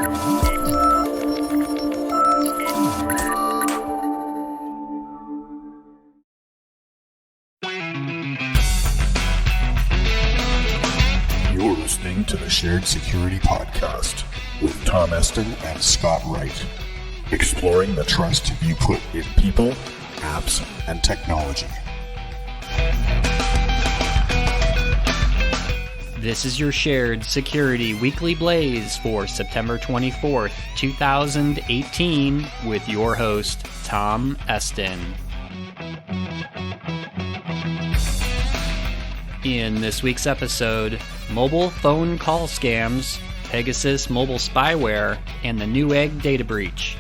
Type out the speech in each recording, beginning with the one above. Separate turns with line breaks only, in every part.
You're listening to the Shared Security Podcast with Tom Eston and Scott Wright, exploring the trust you put in people, apps, and technology.
This is your Shared Security Weekly Blaze for September 24th, 2018, with your host, Tom Eston. In this week's episode, mobile phone call scams, Pegasus mobile spyware, and the Newegg data breach.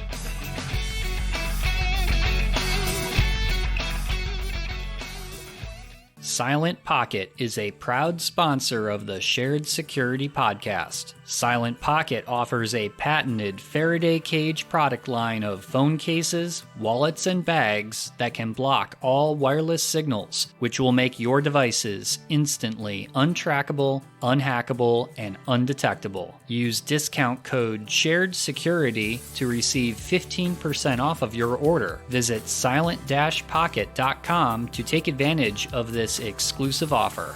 Silent Pocket is a proud sponsor of the Shared Security Podcast. Silent Pocket offers a patented Faraday cage product line of phone cases, wallets, and bags that can block all wireless signals, which will make your devices instantly untrackable, unhackable, and undetectable. Use discount code SHAREDSECURITY to receive 15% off of your order. Visit silent-pocket.com to take advantage of this exclusive offer.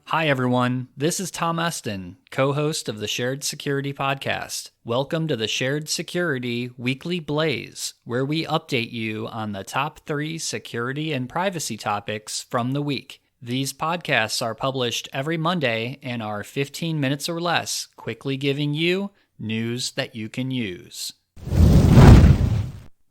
Hi everyone, this is Tom Eston, co-host of the Shared Security Podcast. Welcome to the Shared Security Weekly Blaze, where we update you on the top 3 security and privacy topics from the week. These podcasts are published every Monday and are 15 minutes or less, quickly giving you news that you can use.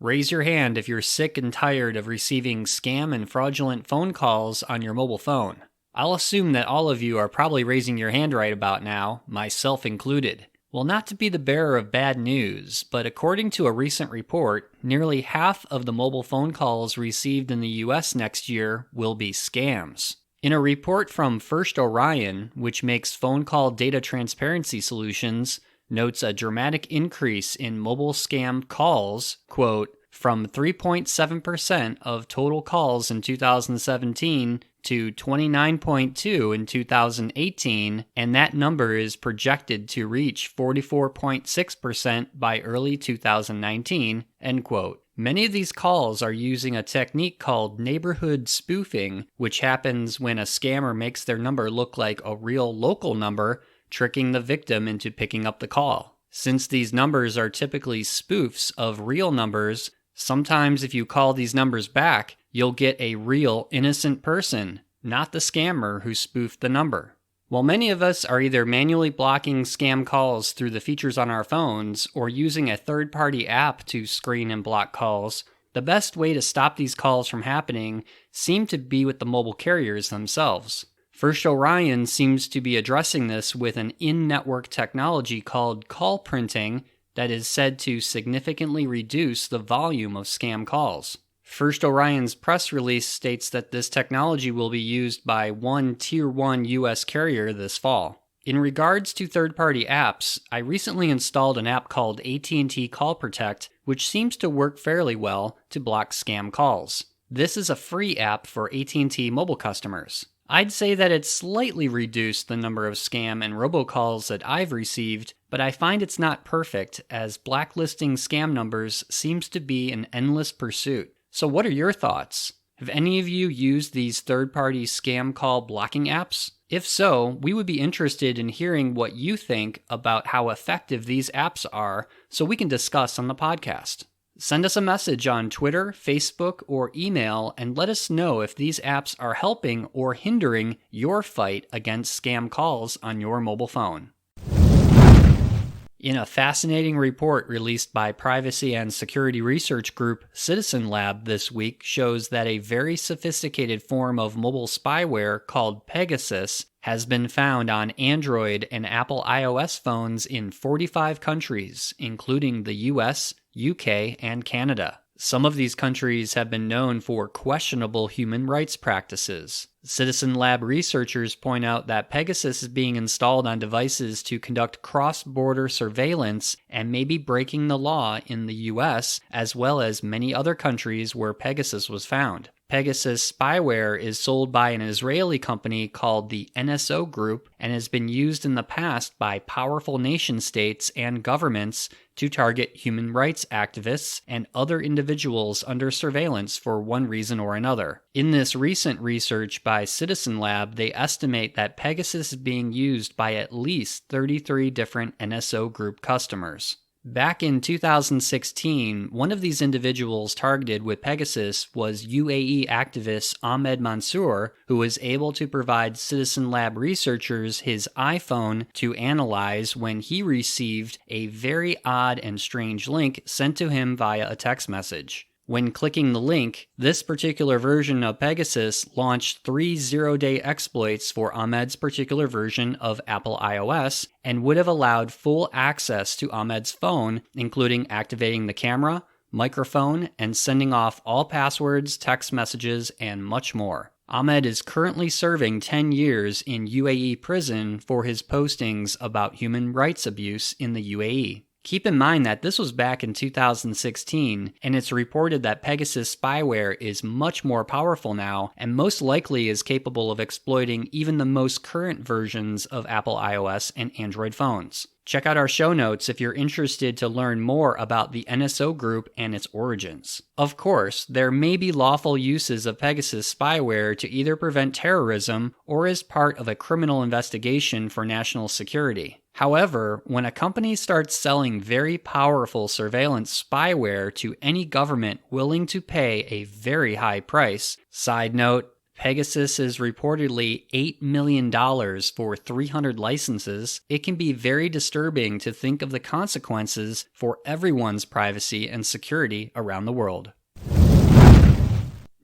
Raise your hand if you're sick and tired of receiving scam and fraudulent phone calls on your mobile phone. I'll assume that all of you are probably raising your hand right about now, myself included. Well, not to be the bearer of bad news, but according to a recent report, nearly half of the mobile phone calls received in the US next year will be scams. In a report from First Orion, which makes phone call data transparency solutions, notes a dramatic increase in mobile scam calls, quote, from 3.7% of total calls in 2017 to 29.2% in 2018, and that number is projected to reach 44.6% by early 2019, end quote. Many of these calls are using a technique called neighborhood spoofing, which happens when a scammer makes their number look like a real local number, tricking the victim into picking up the call. Since these numbers are typically spoofs of real numbers, sometimes if you call these numbers back, you'll get a real innocent person, not the scammer who spoofed the number. While many of us are either manually blocking scam calls through the features on our phones or using a third-party app to screen and block calls, the best way to stop these calls from happening seem to be with the mobile carriers themselves. First Orion seems to be addressing this with an in-network technology called call printing that is said to significantly reduce the volume of scam calls. First Orion's press release states that this technology will be used by one Tier 1 US carrier this fall. In regards to third-party apps, I recently installed an app called AT&T Call Protect, which seems to work fairly well to block scam calls. This is a free app for AT&T mobile customers. I'd say that it's slightly reduced the number of scam and robocalls that I've received, but I find it's not perfect, as blacklisting scam numbers seems to be an endless pursuit. So what are your thoughts? Have any of you used these third-party scam call blocking apps? If so, we would be interested in hearing what you think about how effective these apps are, so we can discuss on the podcast. Send us a message on Twitter, Facebook, or email and let us know if these apps are helping or hindering your fight against scam calls on your mobile phone. In a fascinating report released by privacy and security research group Citizen Lab this week shows that a very sophisticated form of mobile spyware called Pegasus has been found on Android and Apple iOS phones in 45 countries, including the US, UK, and Canada. Some of these countries have been known for questionable human rights practices. Citizen Lab researchers point out that Pegasus is being installed on devices to conduct cross-border surveillance and may be breaking the law in the US, as well as many other countries where Pegasus was found. Pegasus Spyware is sold by an Israeli company called the NSO Group and has been used in the past by powerful nation-states and governments to target human rights activists and other individuals under surveillance for one reason or another. In this recent research by Citizen Lab, they estimate that Pegasus is being used by at least 33 different NSO Group customers. Back in 2016, one of these individuals targeted with Pegasus was UAE activist Ahmed Mansour, who was able to provide Citizen Lab researchers his iPhone to analyze when he received a very odd and strange link sent to him via a text message. When clicking the link, this particular version of Pegasus launched 3 zero-day exploits for Ahmed's particular version of Apple iOS and would have allowed full access to Ahmed's phone, including activating the camera, microphone, and sending off all passwords, text messages, and much more. Ahmed is currently serving 10 years in UAE prison for his postings about human rights abuse in the UAE. Keep in mind that this was back in 2016, and it's reported that Pegasus spyware is much more powerful now and most likely is capable of exploiting even the most current versions of Apple iOS and Android phones. Check out our show notes if you're interested to learn more about the NSO Group and its origins. Of course, there may be lawful uses of Pegasus spyware to either prevent terrorism or as part of a criminal investigation for national security. However, when a company starts selling very powerful surveillance spyware to any government willing to pay a very high price, side note, Pegasus is reportedly $8 million for 300 licenses, it can be very disturbing to think of the consequences for everyone's privacy and security around the world.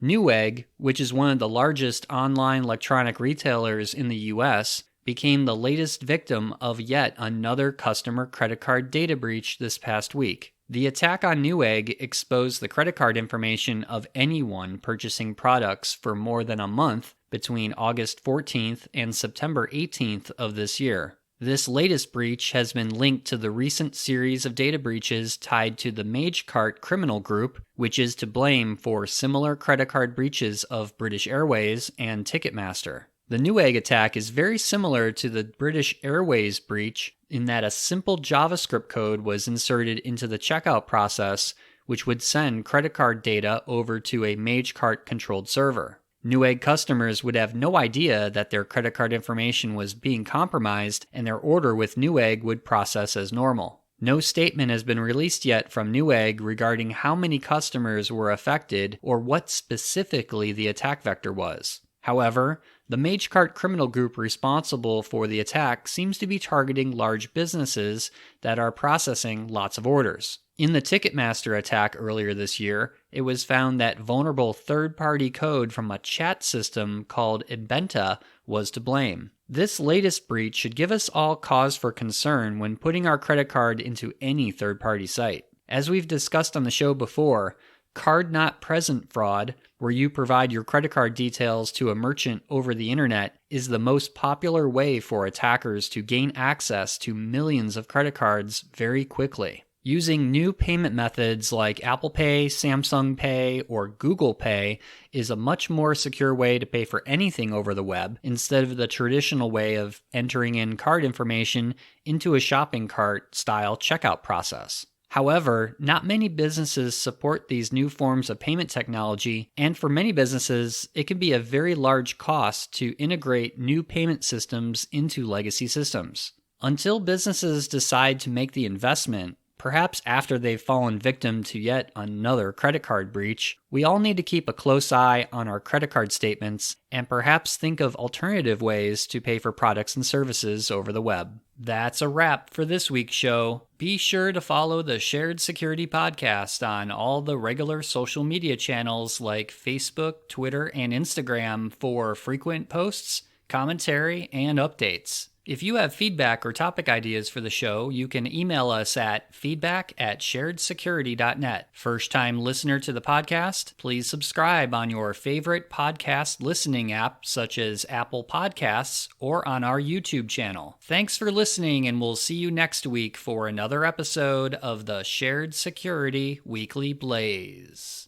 Newegg, which is one of the largest online electronic retailers in the US, became the latest victim of yet another customer credit card data breach this past week. The attack on Newegg exposed the credit card information of anyone purchasing products for more than a month between August 14th and September 18th of this year. This latest breach has been linked to the recent series of data breaches tied to the Magecart criminal group, which is to blame for similar credit card breaches of British Airways and Ticketmaster. The Newegg attack is very similar to the British Airways breach in that a simple JavaScript code was inserted into the checkout process, which would send credit card data over to a Magecart-controlled server. Newegg customers would have no idea that their credit card information was being compromised, and their order with Newegg would process as normal. No statement has been released yet from Newegg regarding how many customers were affected or what specifically the attack vector was. However, the Magecart criminal group responsible for the attack seems to be targeting large businesses that are processing lots of orders. In the Ticketmaster attack earlier this year, it was found that vulnerable third-party code from a chat system called Ibenta was to blame. This latest breach should give us all cause for concern when putting our credit card into any third-party site. As we've discussed on the show before, card not present fraud, where you provide your credit card details to a merchant over the internet, is the most popular way for attackers to gain access to millions of credit cards very quickly. Using new payment methods like Apple Pay, Samsung Pay, or Google Pay is a much more secure way to pay for anything over the web instead of the traditional way of entering in card information into a shopping cart style checkout process. However, not many businesses support these new forms of payment technology, and for many businesses, it can be a very large cost to integrate new payment systems into legacy systems. Until businesses decide to make the investment, perhaps after they've fallen victim to yet another credit card breach, we all need to keep a close eye on our credit card statements and perhaps think of alternative ways to pay for products and services over the web. That's a wrap for this week's show. Be sure to follow the Shared Security Podcast on all the regular social media channels like Facebook, Twitter, and Instagram for frequent posts, commentary, and updates. If you have feedback or topic ideas for the show, you can email us at feedback@sharedsecurity.net. First-time listener to the podcast, please subscribe on your favorite podcast listening app such as Apple Podcasts or on our YouTube channel. Thanks for listening, and we'll see you next week for another episode of the Shared Security Weekly Blaze.